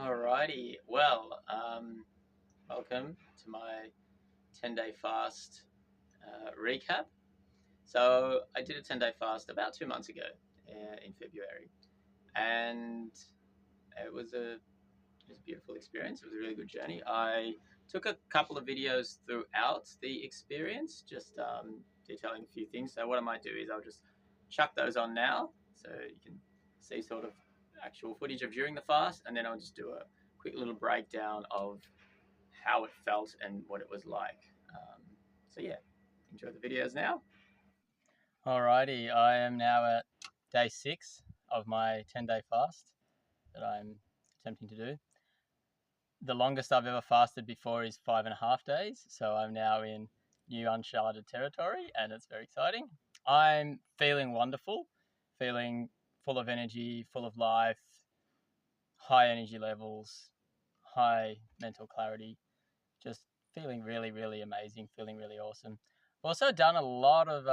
Alrighty, well, welcome to my 10-day fast recap. So I did a 10-day fast about 2 months ago in February, and it was a beautiful experience. It was a really good journey. I took a couple of videos throughout the experience, just detailing a few things. So what I might do is I'll just chuck those on now, so you can see sort of actual footage of during the fast, and then I'll just do a quick little breakdown of how it felt and what it was like. So yeah, enjoy the videos now. Alrighty, I am now at day 6 of my 10-day fast that I'm attempting to do. The longest I've ever fasted before is 5.5 days, so I'm now in new uncharted territory, and it's very exciting. I'm feeling wonderful, feeling full of energy, full of life, high energy levels, high mental clarity, just feeling really, really amazing, feeling really awesome. I've also done a lot of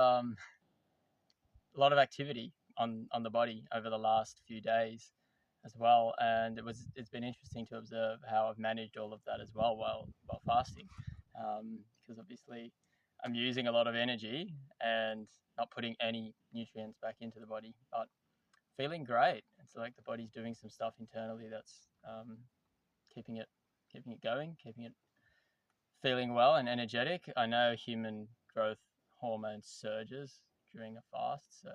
activity on the body over the last few days as well, and it's been interesting to observe how I've managed all of that as well while fasting, because obviously I'm using a lot of energy and not putting any nutrients back into the body, but feeling great. It's like the body's doing some stuff internally that's keeping it going, keeping it feeling well and energetic. I know human growth hormone surges during a fast, so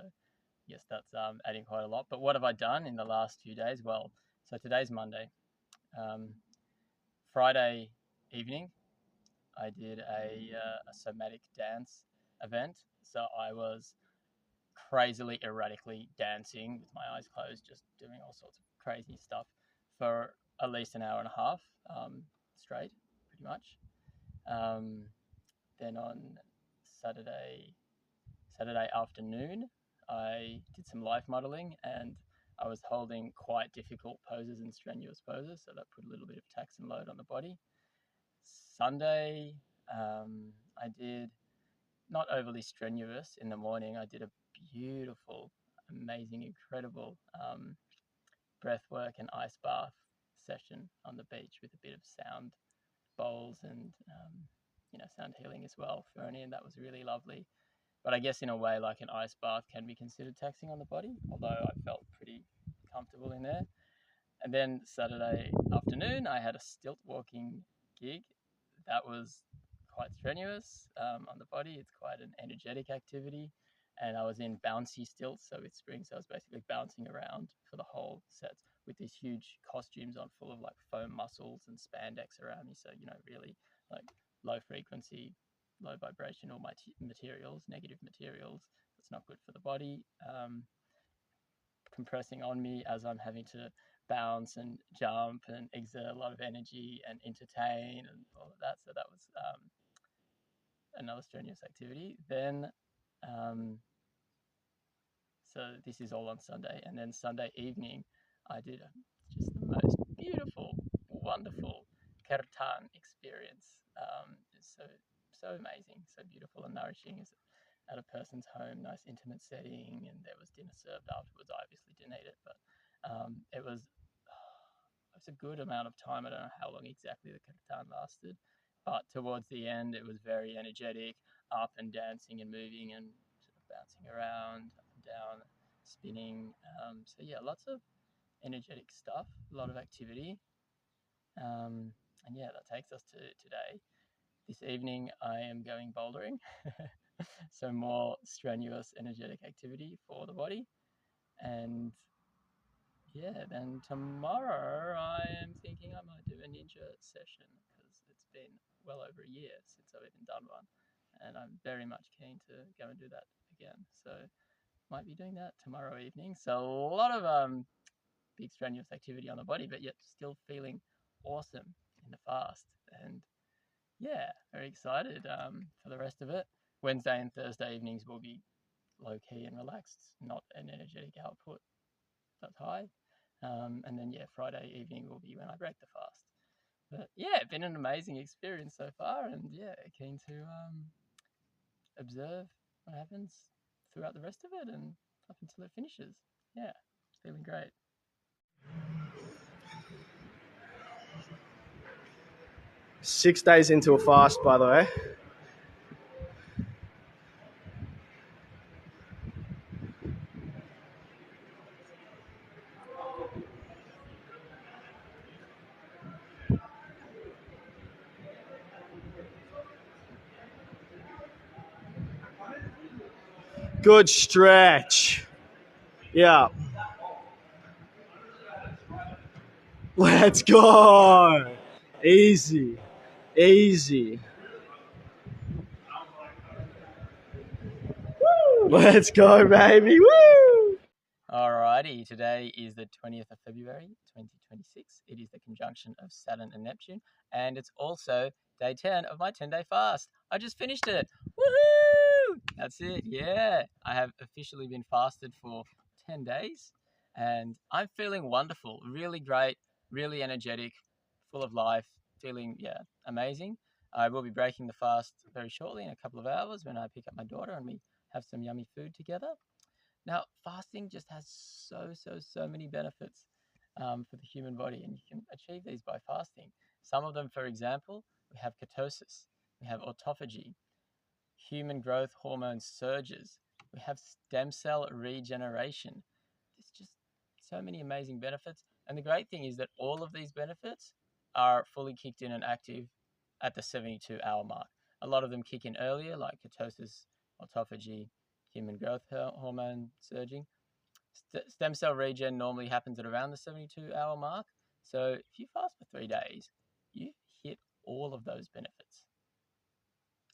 yes, that's adding quite a lot. But what have I done in the last few days? Well, so today's Monday. Um, Friday evening, I did a somatic dance event. So I was crazily, erratically dancing with my eyes closed, just doing all sorts of crazy stuff for at least an hour and a half straight, pretty much. Um, then on Saturday Saturday afternoon, I did some life modeling, and I was holding quite difficult poses and strenuous poses, so that put a little bit of tax and load on the body. Sunday, I did not overly strenuous in the morning. I did a beautiful, amazing, incredible breath work and ice bath session on the beach with a bit of sound bowls and sound healing as well thrown in. That was really lovely. But I guess in a way, like an ice bath can be considered taxing on the body, although I felt pretty comfortable in there. And then Saturday afternoon, I had a stilt walking gig. That was quite strenuous on the body. It's quite an energetic activity. And I was in bouncy stilts, so with springs, so I was basically bouncing around for the whole set with these huge costumes on full of like foam muscles and spandex around me. So, really like low frequency, low vibrational materials, negative materials. That's not good for the body. Compressing on me as I'm having to bounce and jump and exert a lot of energy and entertain and all of that. So that was another strenuous activity. Then, so this is all on Sunday, and then Sunday evening, I did just the most beautiful, wonderful kirtan experience. It's so amazing, so beautiful and nourishing. It's at a person's home, nice intimate setting, and there was dinner served afterwards. I obviously didn't eat it, but it was a good amount of time. I don't know how long exactly the kirtan lasted, but towards the end, it was very energetic, up and dancing and moving and sort of bouncing around, up and down, spinning. So yeah, lots of energetic stuff, a lot of activity. And yeah, that takes us to today. This evening, I am going bouldering. So more strenuous, energetic activity for the body. And yeah, then tomorrow I am thinking I might do a ninja session because it's been well over a year since I've even done one. And I'm very much keen to go and do that again. So might be doing that tomorrow evening. So a lot of big strenuous activity on the body, but yet still feeling awesome in the fast. And yeah, very excited for the rest of it. Wednesday and Thursday evenings will be low key and relaxed, not an energetic output that's high. And then yeah, Friday evening will be when I break the fast. But yeah, it's been an amazing experience so far, and yeah, keen to observe what happens throughout the rest of it and up until it finishes. Yeah, feeling great. 6 days into a fast, by the way. Good stretch. Yeah. Let's go. Easy. Easy. Let's go, baby. Woo! Alrighty, today is the 20th of February, 2026. It is the conjunction of Saturn and Neptune, and it's also day 10 of my 10-day fast. I just finished it. Woohoo! That's it. Yeah, I have officially been fasted for 10 days, and I'm feeling wonderful, really great, really energetic, full of life, feeling, amazing. I will be breaking the fast very shortly in a couple of hours when I pick up my daughter and we have some yummy food together. Now, fasting just has so many benefits for the human body, and you can achieve these by fasting. Some of them, for example, we have ketosis, we have autophagy, human growth hormone surges, we have stem cell regeneration. There's just so many amazing benefits. And the great thing is that all of these benefits are fully kicked in and active at the 72-hour mark. A lot of them kick in earlier, like ketosis, autophagy, human growth hormone surging. Stem cell regen normally happens at around the 72-hour mark. So if you fast for 3 days, you hit all of those benefits.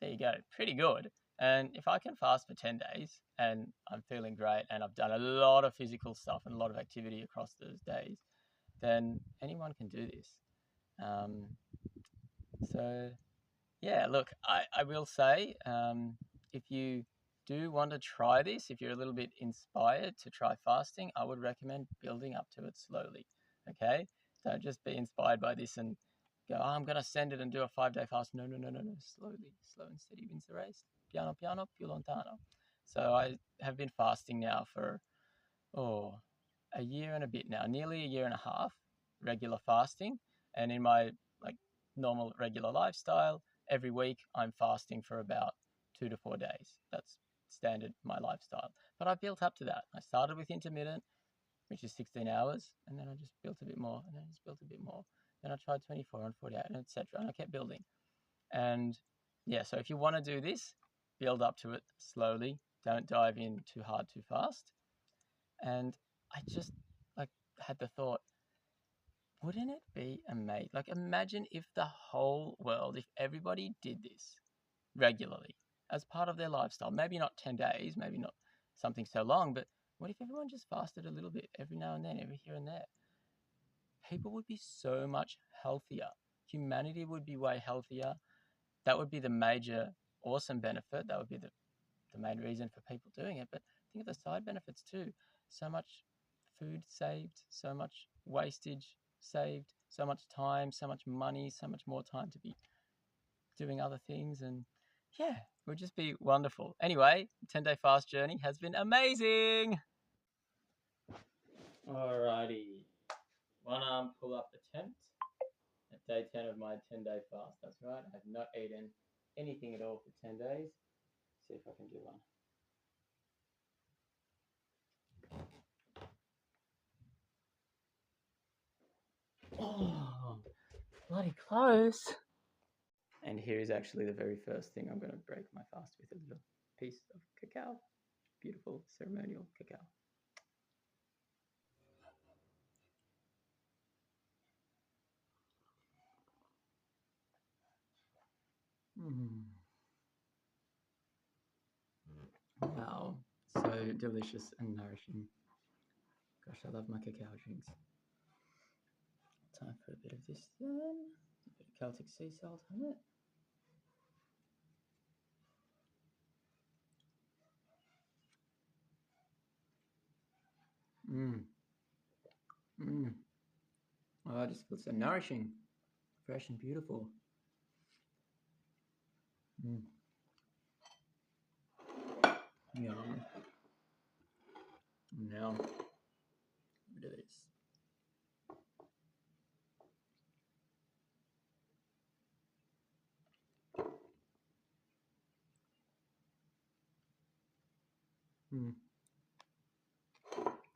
There you go, pretty good. And if I can fast for 10 days and I'm feeling great and I've done a lot of physical stuff and a lot of activity across those days, then anyone can do this. So, yeah, look, I will say if you do want to try this, if you're a little bit inspired to try fasting, I would recommend building up to it slowly. Okay? Don't just be inspired by this and go, oh, I'm going to send it and do a 5-day fast. No. Slowly, slow and steady wins the race. Piano, piano, più lontano. So I have been fasting now for, a year and a bit now, nearly a year and a half, regular fasting. And in my normal regular lifestyle, every week I'm fasting for about 2 to 4 days. That's standard my lifestyle. But I built up to that. I started with intermittent, which is 16 hours, and then I just built a bit more, and then I just built a bit more. Then I tried 24 and 48, and etc. And I kept building. And yeah, so if you want to do this, build up to it slowly. Don't dive in too hard too fast. And I just had the thought, wouldn't it be amazing? Imagine if the whole world, if everybody did this regularly as part of their lifestyle. Maybe not 10 days, maybe not something so long, but what if everyone just fasted a little bit every now and then, every here and there? People would be so much healthier. Humanity would be way healthier. That would be the major awesome benefit. That would be the main reason for people doing it. But think of the side benefits too. So much food saved, so much wastage saved, so much time, so much money, so much more time to be doing other things. And yeah, it would just be wonderful. Anyway, 10-day fast journey has been amazing. Alrighty. One arm pull up attempt at day 10 of my 10-day fast. That's right. I have not eaten anything at all for 10 days. See if I can do one. Oh, bloody close. And here is actually the very first thing I'm going to break my fast with, a little piece of cacao. Beautiful ceremonial cacao. Wow, so delicious and nourishing. Gosh, I love my cacao drinks. Time for a bit of this then. A bit of Celtic sea salt on it. Oh, it just feels so nourishing, fresh and beautiful. Yum. Now, a bit of this.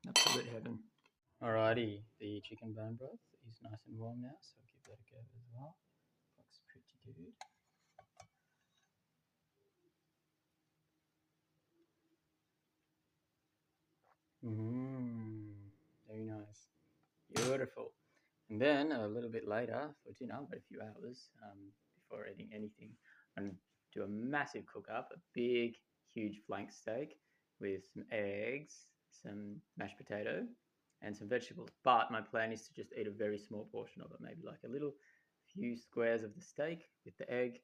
Absolute heaven. Alrighty, the chicken bone broth is nice and warm now, so I'll give that a go as well. Looks pretty good. Very nice. Beautiful. And then a little bit later for dinner, but a few hours before eating anything, and do a massive cook up, a big, huge flank steak with some eggs, some mashed potato, and some vegetables. But my plan is to just eat a very small portion of it, maybe like a little few squares of the steak with the egg,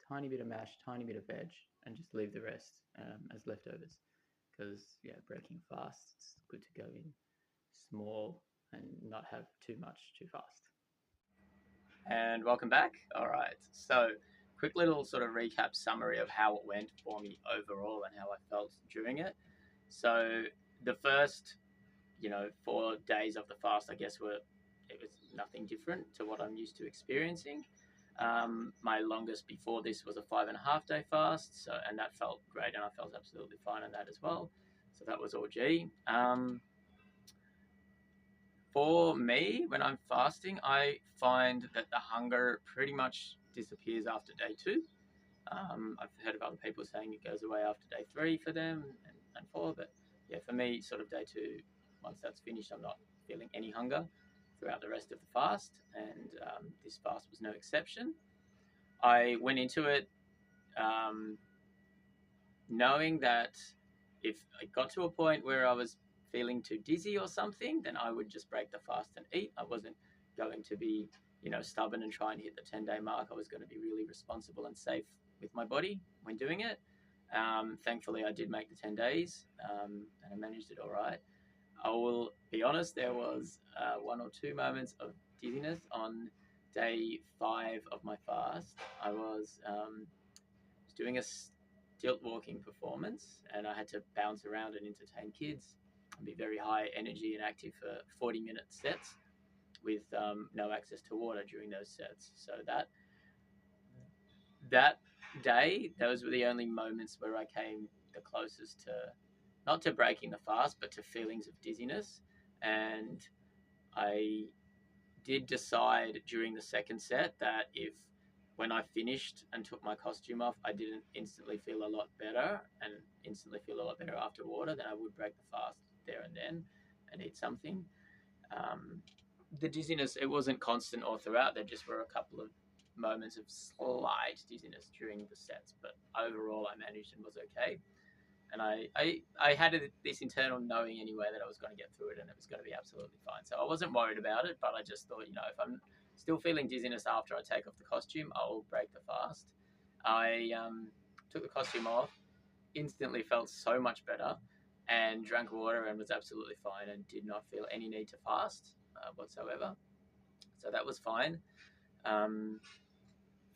tiny bit of mash, tiny bit of veg, and just leave the rest as leftovers. Because yeah, breaking fast, it's good to go in small and not have too much too fast. And welcome back. All right. So, quick little sort of recap summary of how it went for me overall and how I felt during it. So, the first, 4 days of the fast, I guess, it was nothing different to what I'm used to experiencing. My longest before this was a 5.5 day fast, and that felt great, and I felt absolutely fine on that as well. So that was all G. For me, when I'm fasting, I find that the hunger pretty much disappears after day 2. I've heard of other people saying it goes away after day 3 for them and 4, but yeah, for me, sort of day 2, once that's finished, I'm not feeling any hunger throughout the rest of the fast, and this fast was no exception. I went into it knowing that if I got to a point where I was feeling too dizzy or something, then I would just break the fast and eat. I wasn't going to be, stubborn and try and hit the 10-day mark. I was going to be really responsible and safe with my body when doing it. Thankfully, I did make the 10 days and I managed it all right. I will be honest, there was 1 or 2 moments of dizziness on day 5 of my fast. I was doing a stilt walking performance, and I had to bounce around and entertain kids and be very high energy and active for 40-minute sets with no access to water during those sets. So that day, those were the only moments where I came the closest to, not to breaking the fast, but to feelings of dizziness. And I did decide during the second set that if when I finished and took my costume off, I didn't instantly feel a lot better and instantly feel a lot better after water, then I would break the fast there and then and eat something. The dizziness, it wasn't constant all throughout. There just were a couple of moments of slight dizziness during the sets, but overall I managed and was okay. And I had this internal knowing anyway that I was going to get through it and it was going to be absolutely fine. So I wasn't worried about it, but I just thought, if I'm still feeling dizziness after I take off the costume, I'll break the fast. I took the costume off, instantly felt so much better, and drank water and was absolutely fine and did not feel any need to fast whatsoever. So that was fine.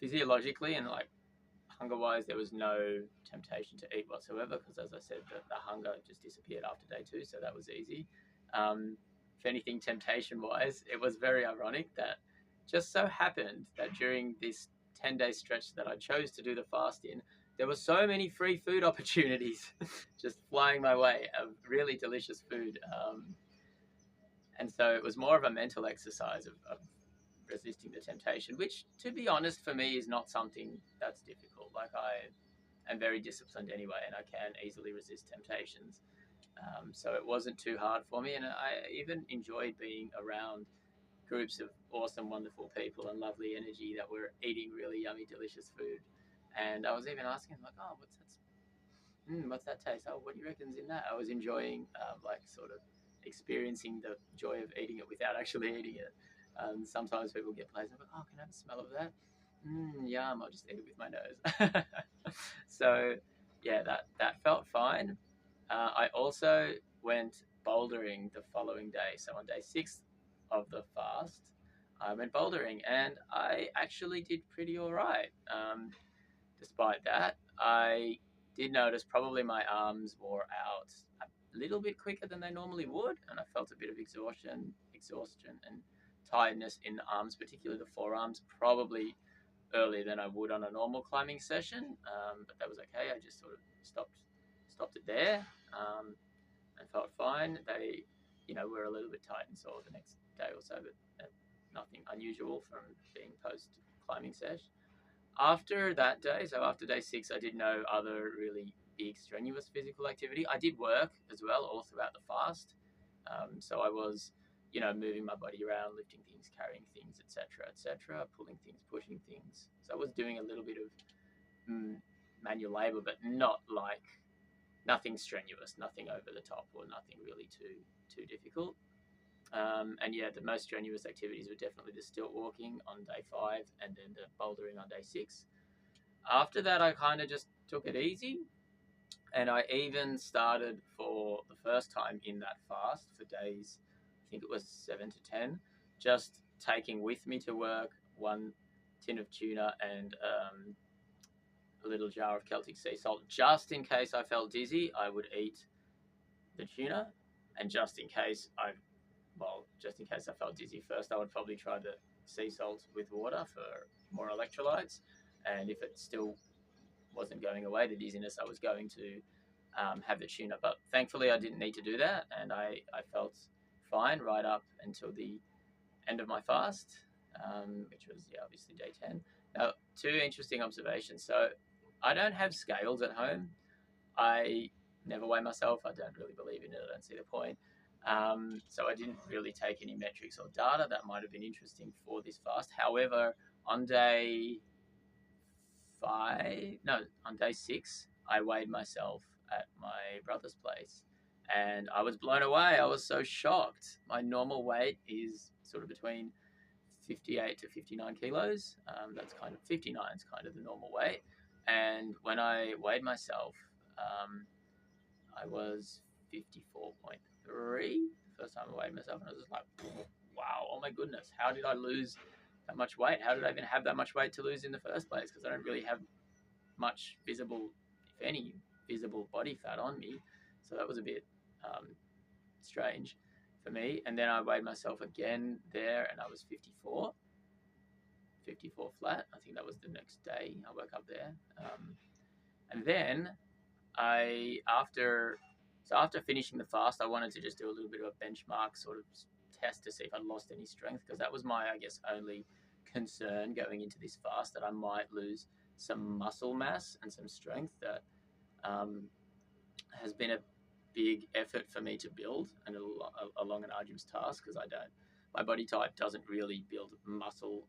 Physiologically and hunger wise, there was no temptation to eat whatsoever because, as I said, the hunger just disappeared after day 2, so that was easy. If anything, temptation wise, it was very ironic that just so happened that during this 10-day stretch that I chose to do the fast in, there were so many free food opportunities just flying my way of really delicious food. And so it was more of a mental exercise of resisting the temptation, which, to be honest, for me is not something that's difficult. I am very disciplined anyway, and I can easily resist temptations. So it wasn't too hard for me, and I even enjoyed being around groups of awesome, wonderful people and lovely energy that were eating really yummy, delicious food. And I was even asking, oh, what's that taste? Oh, what do you reckon's in that? I was enjoying, sort of experiencing the joy of eating it without actually eating it. Sometimes people get places like, oh, can I have a smell of that? Yum, I'll just eat it with my nose. So, yeah, that felt fine. I also went bouldering the following day. So on day 6 of the fast, I went bouldering and I actually did pretty all right. Despite that, I did notice probably my arms wore out a little bit quicker than they normally would, and I felt a bit of exhaustion and tiredness in the arms, particularly the forearms, probably earlier than I would on a normal climbing session. But that was okay. I just sort of stopped it there. and felt fine. They, were a little bit tight and sore the next day or so, but nothing unusual from being post climbing sesh. After that day, so after day 6, I did no other really big strenuous physical activity. I did work as well all throughout the fast. So I was, moving my body around, lifting things, carrying things, etc., pulling things, pushing things. So I was doing a little bit of manual labor, but not like nothing strenuous, nothing over the top, or nothing really too difficult. And yeah, the most strenuous activities were definitely the stilt walking on day 5, and then the bouldering on day 6. After that, I kind of just took it easy, and I even started for the first time in that fast for days, I think it was 7 to 10, just taking with me to work 1 tin of tuna and a little jar of Celtic sea salt. Just in case I felt dizzy, I would eat the tuna, and just in case I felt dizzy first, I would probably try the sea salt with water for more electrolytes. And if it still wasn't going away, the dizziness, I was going to have the tuna. But thankfully, I didn't need to do that, and I felt fine right up until the end of my fast, which was obviously day 10. Now, 2 interesting observations. So I don't have scales at home. I never weigh myself. I don't really believe in it. I don't see the point. So I didn't really take any metrics or data that might have been interesting for this fast. However, on day 6, I weighed myself at my brother's place, and I was blown away. I was so shocked. My normal weight is sort of between 58 to 59 kilos. That's kind of 59 is kind of the normal weight. And when I weighed myself, I was 54.3 the first time I weighed myself, and I was just like, wow, oh my goodness, how did I lose that much weight? How did I even have that much weight to lose in the first place? Because I don't really have much visible, if any, visible body fat on me. So that was a bit strange for me. And then I weighed myself again there, and I was 54 flat. I think that was the next day I woke up there. And then after finishing the fast, I wanted to just do a little bit of a benchmark sort of test to see if I'd lost any strength, because that was my, I guess, only concern going into this fast, that I might lose some muscle mass and some strength that has been a big effort for me to build, and a long and arduous task, because my body type doesn't really build muscle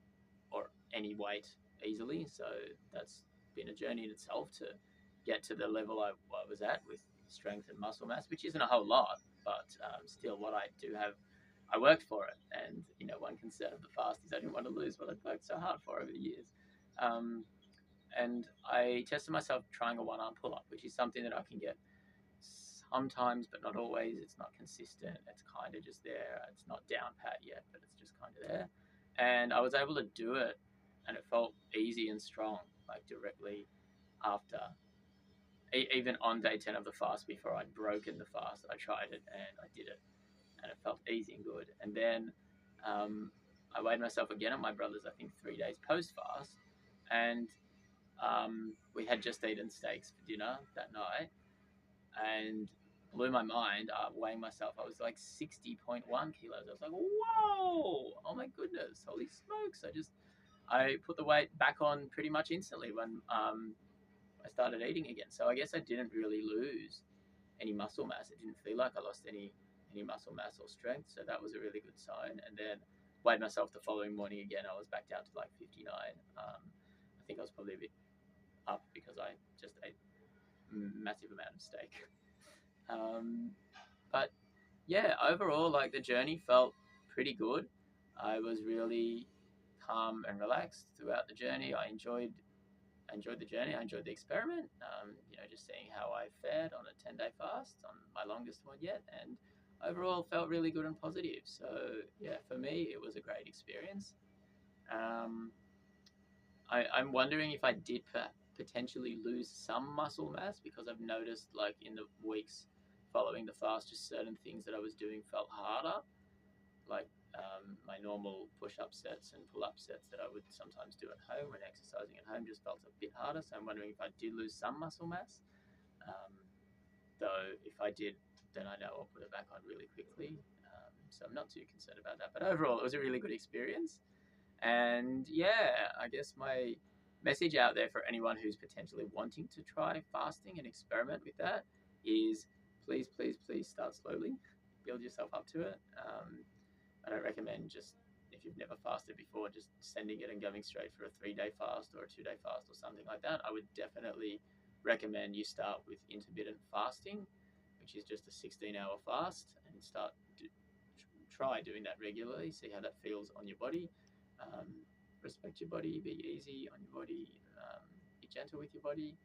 or any weight easily. So that's been a journey in itself to get to the level I was at with strength and muscle mass, which isn't a whole lot, but still what I do have, I worked for it. And, one concern of the fast is I didn't want to lose what I'd worked so hard for over the years. And I tested myself trying a 1-arm pull-up, which is something that I can get sometimes, but not always. It's not consistent. It's kind of just there. It's not down pat yet, but it's just kind of there. And I was able to do it, and it felt easy and strong, like directly after. Even on day 10 of the fast, before I'd broken the fast, I tried it and I did it, and it felt easy and good. And then I weighed myself again at my brother's, I think 3 days post fast, and we had just eaten steaks for dinner that night, and blew my mind. Weighing myself, I was like 60.1 kilos. I was like, whoa, oh my goodness, holy smokes. I put the weight back on pretty much instantly when I started eating again. So I guess I didn't really lose any muscle mass. It didn't feel like I lost any muscle mass or strength. So that was a really good sign. And then weighed myself the following morning again. I was back down to like 59. I think I was probably a bit up because I just ate a massive amount of steak. But yeah, overall, like, the journey felt pretty good. I was really calm and relaxed throughout the journey. I enjoyed the journey. I enjoyed the experiment. Just seeing how I fared on a 10-day fast, on my longest one yet, and overall felt really good and positive. So yeah, for me, it was a great experience. I'm wondering if I did potentially lose some muscle mass, because I've noticed, like, in the weeks following the fast, just certain things that I was doing felt harder, like my normal push-up sets and pull-up sets that I would sometimes do at home when exercising at home just felt a bit harder. So I'm wondering if I did lose some muscle mass. though if I did, then I know I'll put it back on really quickly. So I'm not too concerned about that. But overall, it was a really good experience. And yeah, I guess my message out there for anyone who's potentially wanting to try fasting and experiment with that is please, please, please start slowly. Build yourself up to it. I don't recommend just, if you've never fasted before, just sending it and going straight for a 3-day fast or a 2-day fast or something like that. I would definitely recommend you start with intermittent fasting, which is just a 16-hour fast, and try doing that regularly. See how that feels on your body. Um, Respect your body. Be easy on your body. Be gentle with your body.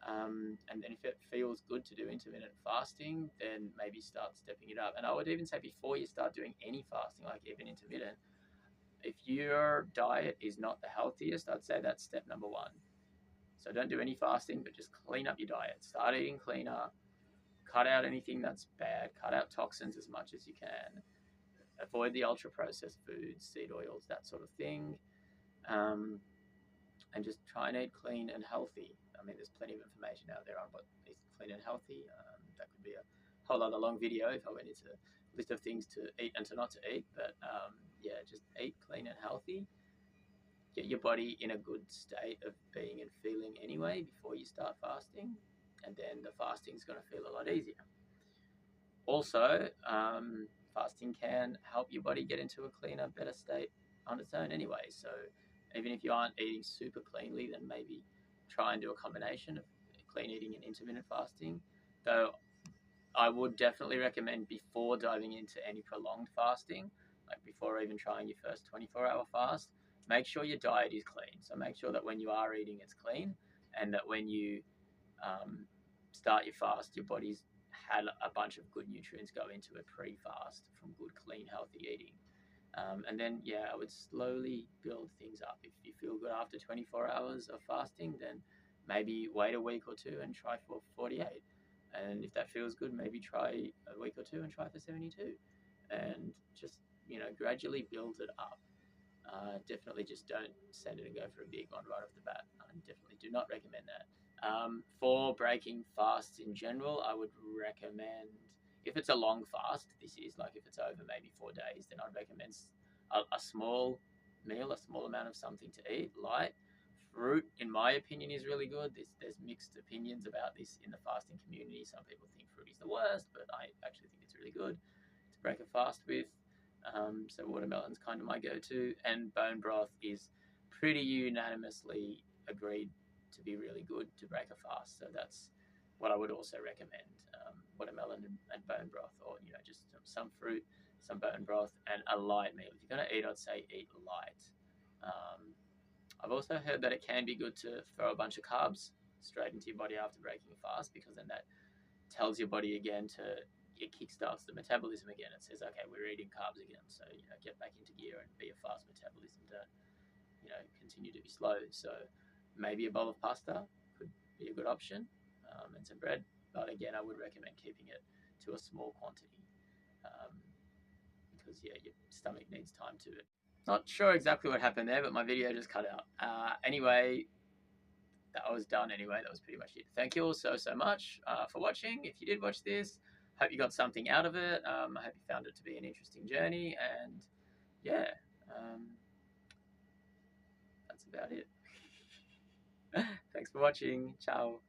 And then if it feels good to do intermittent fasting, then maybe start stepping it up. And I would even say before you start doing any fasting, like even intermittent, if your diet is not the healthiest, I'd say that's step number one. So don't do any fasting, but just clean up your diet. Start eating cleaner. Cut out anything that's bad. Cut out toxins as much as you can. Avoid the ultra processed foods, seed oils, that sort of thing. Um, and just try and eat clean and healthy. I mean, there's plenty of information out there on what is clean and healthy. That could be a whole other long video if I went into a list of things to eat and to not to eat. But yeah, just eat clean and healthy. Get your body in a good state of being and feeling anyway before you start fasting. And then the fasting is going to feel a lot easier. Also, fasting can help your body get into a cleaner, better state on its own anyway. So even if you aren't eating super cleanly, then maybe try and do a combination of clean eating and intermittent fasting. Though I would definitely recommend before diving into any prolonged fasting, like before even trying your first 24-hour fast, make sure your diet is clean. So make sure that when you are eating, it's clean, and that when you start your fast, your body's had a bunch of good nutrients go into it pre-fast from good, clean, healthy eating. And then, yeah, I would slowly build things up. If you feel good after 24 hours of fasting, then maybe wait a week or two and try for 48. And if that feels good, maybe try a week or two and try for 72. And just, gradually build it up. Definitely just don't send it and go for a big one right off the bat. I definitely do not recommend that. For breaking fasts in general, I would recommend, if it's a long fast, this is like if it's over maybe 4 days, then I'd recommend a small meal, a small amount of something to eat, light. Fruit, in my opinion, is really good. There's mixed opinions about this in the fasting community. Some people think fruit is the worst, but I actually think it's really good to break a fast with. So watermelon's kind of my go-to, and bone broth is pretty unanimously agreed to be really good to break a fast. So that's what I would also recommend: watermelon and bone broth, or just some fruit, some bone broth, and a light meal. If you're gonna eat, I'd say eat light. I've also heard that it can be good to throw a bunch of carbs straight into your body after breaking a fast, because then that tells your body again it kickstarts the metabolism again. It says, okay, we're eating carbs again, so get back into gear and be a fast metabolism. Don't continue to be slow. So maybe a bowl of pasta could be a good option, and some bread. But again, I would recommend keeping it to a small quantity, because your stomach needs time to. Not sure exactly what happened there, but my video just cut out. Anyway, that was done anyway. That was pretty much it. Thank you all so much for watching. If you did watch this, hope you got something out of it. I hope you found it to be an interesting journey, and yeah, that's about it. Thanks for watching. Ciao.